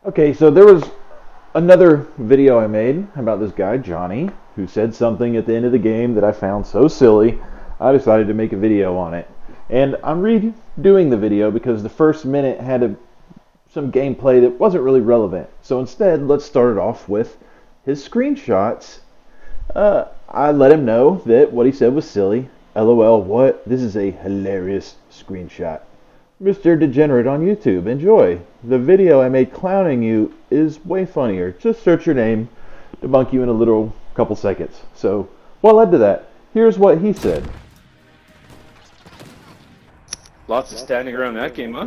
Okay, so there was another video I made about this guy, Johnny, who said something at the end of the game that I found so silly, I decided to make a video on it. And I'm redoing the video because the first minute had some gameplay that wasn't really relevant. So instead, let's start it off with his screenshots. I let him know that what he said was silly. LOL, what? This is a hilarious screenshot. Mr. Degenerate on YouTube, enjoy. The video I made clowning you is way funnier. Just search your name, debunk you in a little couple seconds. So, what led to that? Here's what he said. Lots of standing around that game, huh?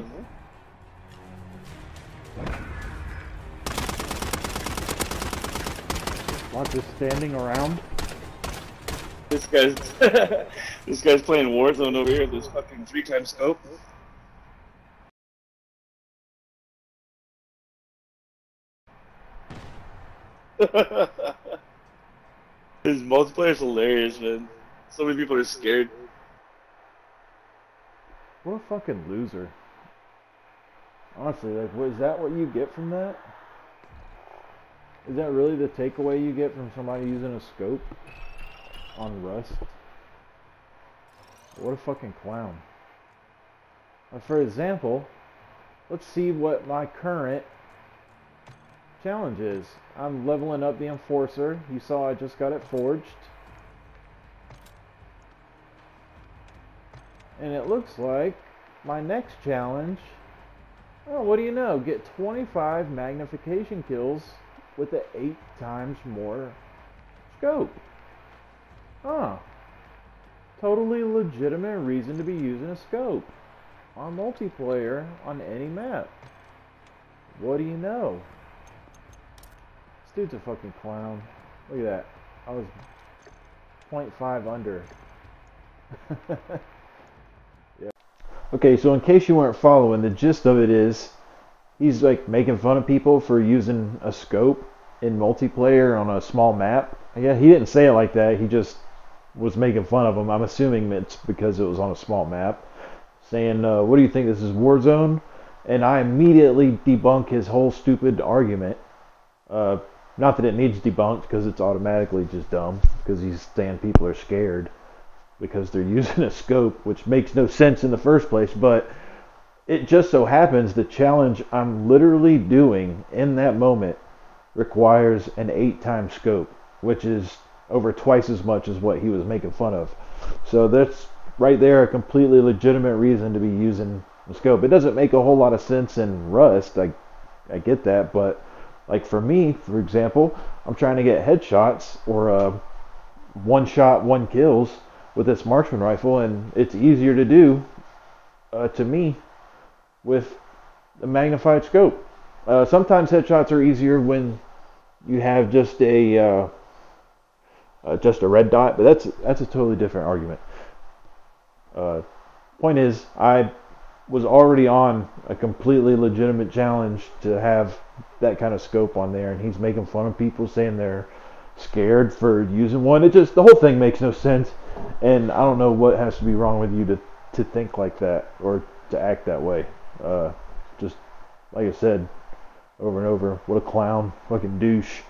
Lots of standing around? This guy's this guy's playing Warzone over here with this fucking 3x scope. His multiplayer's hilarious, man. So many people are scared. What a fucking loser. Honestly, like, is that what you get from that? Is that really the takeaway you get from somebody using a scope on Rust? What a fucking clown. For example, let's see what my current challenge is. I'm leveling up the Enforcer. You saw I just got it forged. And it looks like my next challenge, oh, what do you know? Get 25 magnification kills with the 8 times more scope. Huh. Totally legitimate reason to be using a scope on multiplayer on any map. What do you know? This dude's a fucking clown. Look at that. I was 0.5 under. Yeah. Okay, so in case you weren't following, the gist of it is he's like making fun of people for using a scope in multiplayer on a small map. Yeah, he didn't say it like that. He just was making fun of them. I'm assuming it's because it was on a small map. Saying, what do you think, this is Warzone? And I immediately debunk his whole stupid argument. Not that it needs debunked, because it's automatically just dumb. Because he's saying people are scared because they're using a scope, which makes no sense in the first place. But it just so happens the challenge I'm literally doing in that moment requires an 8-time scope, which is over twice as much as what he was making fun of. So that's right there a completely legitimate reason to be using the scope. It doesn't make a whole lot of sense in Rust, I get that, but like for me, for example, I'm trying to get headshots or one shot, one kills with this marksman rifle, and it's easier to do to me with the magnified scope. Sometimes headshots are easier when you have just a red dot, but that's a totally different argument. Point is, I was already on a completely legitimate challenge to have that kind of scope on there, and he's making fun of people saying they're scared for using one. It just, the whole thing makes no sense, and I don't know what has to be wrong with you to think like that or to act that way. Just like I said over and over, what a clown, fucking douche.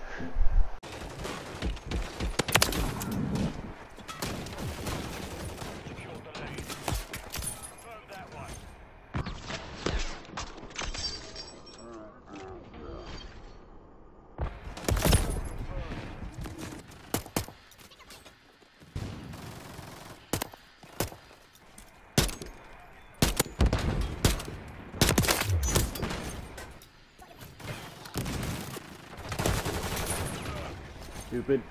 Stupid.